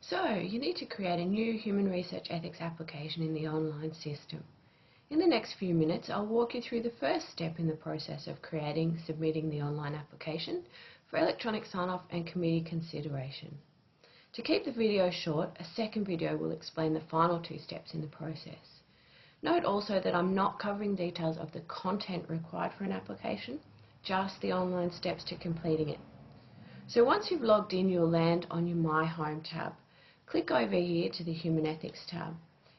So, you need to create a new human research ethics application in the online system. In the next few minutes, I'll walk you through the first step in the process of submitting the online application for electronic sign-off and committee consideration. To keep the video short, a second video will explain the final two steps in the process. Note also that I'm not covering details of the content required for an application, just the online steps to completing it. So once you've logged in, you'll land on your My Home tab. Click over here to the Human Ethics tab.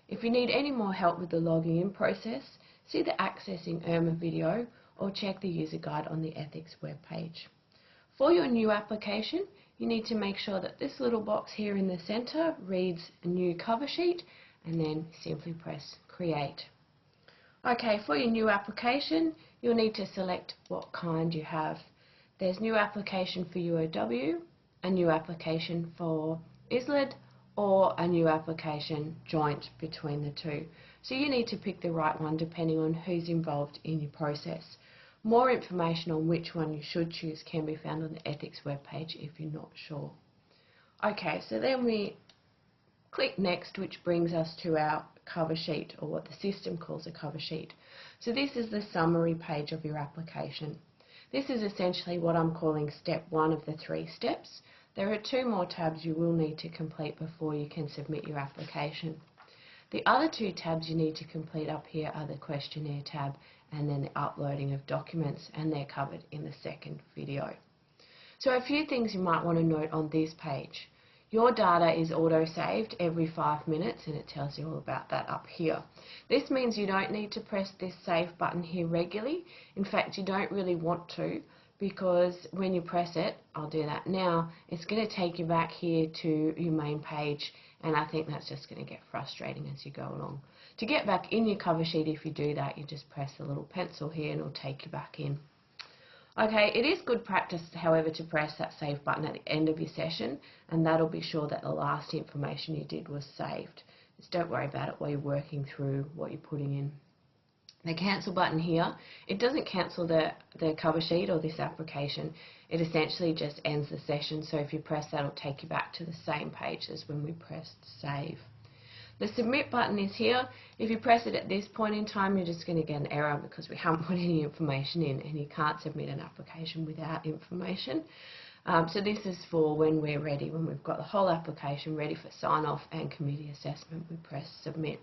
If you need any more help with the logging in process, see the Accessing IRMA video or check the user guide on the ethics webpage. For your new application, you need to make sure that this little box here in the center reads a new cover sheet and then simply press Create. Okay, for your new application, you'll need to select what kind you have. There's new application for UOW, a new application for ISLD, or a new application joint between the two. So you need to pick the right one depending on who's involved in your process. More information on which one you should choose can be found on the ethics webpage if you're not sure. Okay, so then we click Next, which brings us to our cover sheet, or what the system calls a cover sheet. So this is the summary page of your application. This is essentially what I'm calling step 1 of the 3 steps. There are 2 more tabs you will need to complete before you can submit your application. The other 2 tabs you need to complete up here are the questionnaire tab and then the uploading of documents, and they're covered in the second video. So a few things you might want to note on this page. Your data is auto-saved every 5 minutes, and it tells you all about that up here. This means you don't need to press this save button here regularly. In fact, you don't really want to, because when you press it, I'll do that now, it's going to take you back here to your main page, and I think that's just going to get frustrating as you go along. To get back in your cover sheet, if you do that, you just press the little pencil here and it'll take you back in. Okay, it is good practice, however, to press that save button at the end of your session, and that'll be sure that the last information you did was saved. Just don't worry about it while you're working through what you're putting in. The cancel button here, it doesn't cancel the cover sheet or this application. It essentially just ends the session, so if you press that, it'll take you back to the same page as when we pressed save. The submit button is here. If you press it at this point in time, you're just going to get an error because we haven't put any information in, and you can't submit an application without information. So this is for when we're ready, when we've got the whole application ready for sign-off and committee assessment, we press submit.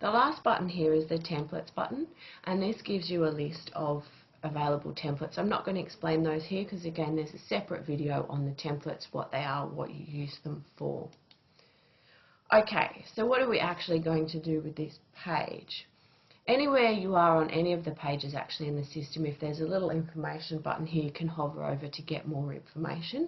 The last button here is the templates button, and this gives you a list of available templates. I'm not going to explain those here because again there's a separate video on the templates, what they are, what you use them for. Okay, so what are we actually going to do with this page? Anywhere you are on any of the pages actually in the system, if there's a little information button here, you can hover over to get more information,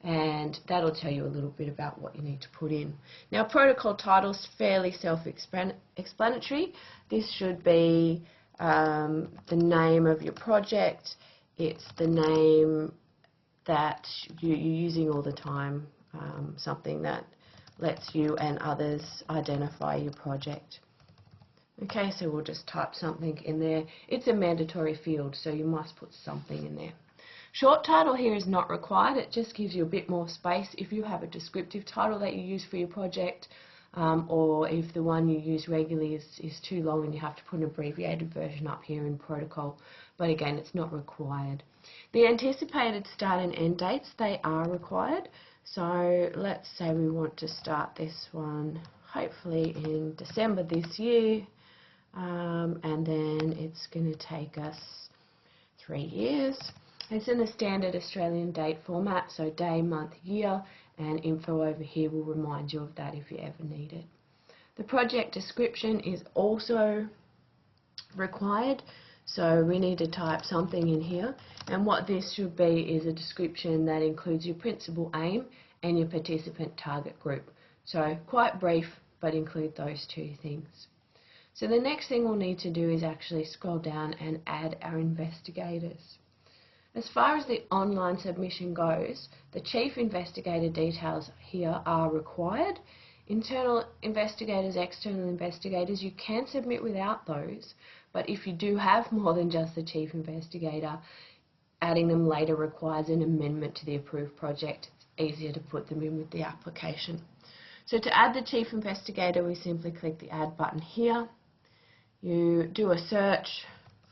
and that'll tell you a little bit about what you need to put in. Now, protocol title's fairly self-explanatory. This should be the name of your project. It's the name that you're using all the time, something that lets you and others identify your project. Okay, so we'll just type something in there. It's a mandatory field, so you must put something in there. Short title here is not required. It just gives you a bit more space if you have a descriptive title that you use for your project, or if the one you use regularly is too long and you have to put an abbreviated version up here in protocol. But again, it's not required. The anticipated start and end dates, they are required. So let's say we want to start this one hopefully in December this year, and then it's going to take us 3 years. It's in the standard Australian date format, so day, month, year, and info over here will remind you of that if you ever need it. The project description is also required, so we need to type something in here, and what this should be is a description that includes your principal aim and your participant target group. So quite brief, but include those 2 things. So the next thing we'll need to do is actually scroll down and add our investigators. As far as the online submission goes, the chief investigator details here are required. Internal investigators, external investigators, you can submit without those, but if you do have more than just the chief investigator, adding them later requires an amendment to the approved project. It's easier to put them in with the application. So to add the Chief Investigator, we simply click the Add button here. You do a search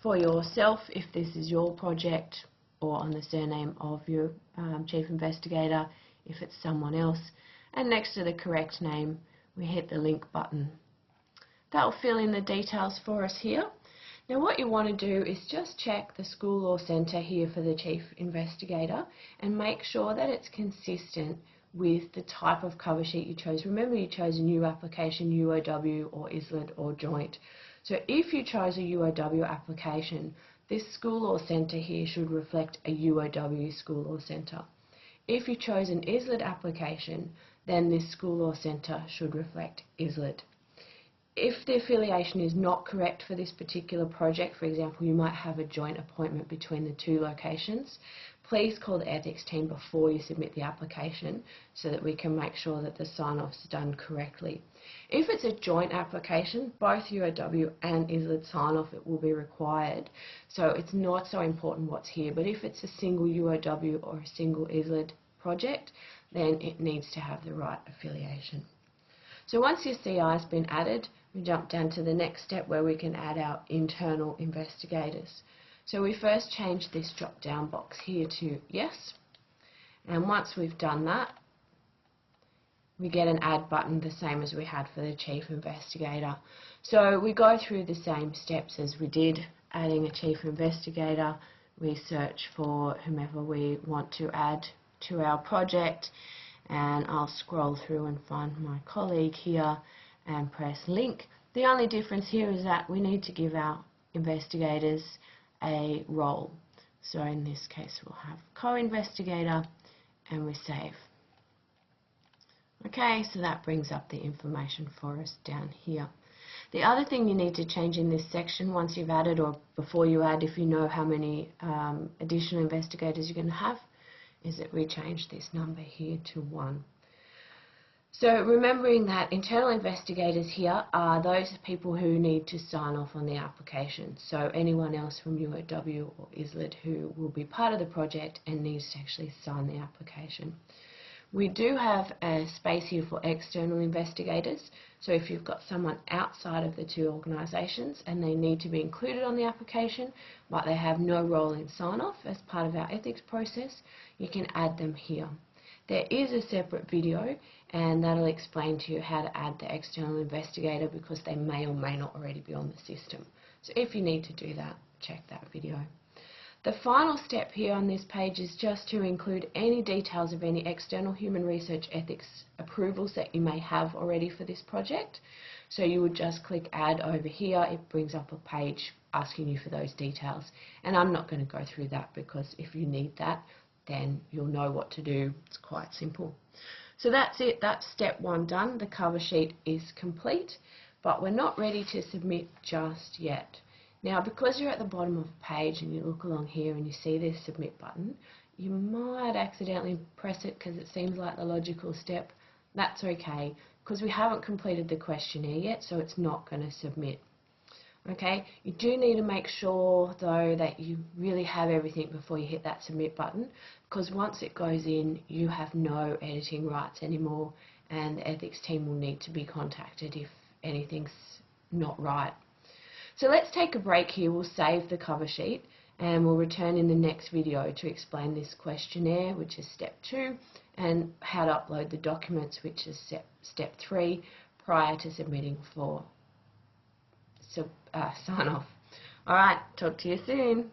for yourself if this is your project, or on the surname of your Chief Investigator if it's someone else, and next to the correct name we hit the link button. That will fill in the details for us here. Now what you want to do is just check the school or centre here for the Chief Investigator and make sure that it's consistent with the type of cover sheet you chose. Remember, you chose a new application, UOW or ISLID or joint. So if you chose a UOW application, this school or centre here should reflect a UOW school or centre. If you chose an ISLID application, then this school or centre should reflect ISLID. If the affiliation is not correct for this particular project, for example, you might have a joint appointment between the two locations, please call the ethics team before you submit the application so that we can make sure that the sign-off's done correctly. If it's a joint application, both UOW and ISLID sign-off it will be required, so it's not so important what's here, but if it's a single UOW or a single ISLID project, then it needs to have the right affiliation. So once your CI has been added, we jump down to the next step where we can add our internal investigators. So we first change this drop down box here to yes, and once we've done that, we get an add button the same as we had for the Chief Investigator. So we go through the same steps as we did adding a Chief Investigator. We search for whomever we want to add to our project, and I'll scroll through and find my colleague here and press link. The only difference here is that we need to give our investigators a role. So in this case we'll have co-investigator and we save. Okay, so that brings up the information for us down here. The other thing you need to change in this section once you've added, or before you add if you know how many additional investigators you're going to have, is that we change this number here to 1. So remembering that internal investigators here are those people who need to sign off on the application. So anyone else from UOW or ISLID who will be part of the project and needs to actually sign the application. We do have a space here for external investigators. So if you've got someone outside of the two organisations and they need to be included on the application, but they have no role in sign-off as part of our ethics process, you can add them here. There is a separate video and that'll explain to you how to add the external investigator because they may or may not already be on the system. So if you need to do that, check that video. The final step here on this page is just to include any details of any external human research ethics approvals that you may have already for this project. So you would just click add over here. It brings up a page asking you for those details. And I'm not going to go through that because if you need that, then you'll know what to do. It's quite simple. So that's it. That's step 1 done. The cover sheet is complete, but we're not ready to submit just yet. Now, because you're at the bottom of the page and you look along here and you see this submit button, you might accidentally press it because it seems like the logical step. That's okay, because we haven't completed the questionnaire yet, so it's not going to submit. Okay, you do need to make sure though that you really have everything before you hit that submit button, because once it goes in you have no editing rights anymore and the ethics team will need to be contacted if anything's not right. So let's take a break here. We'll save the cover sheet and we'll return in the next video to explain this questionnaire, which is step 2, and how to upload the documents, which is step 3, prior to submitting for sign off. Alright, talk to you soon.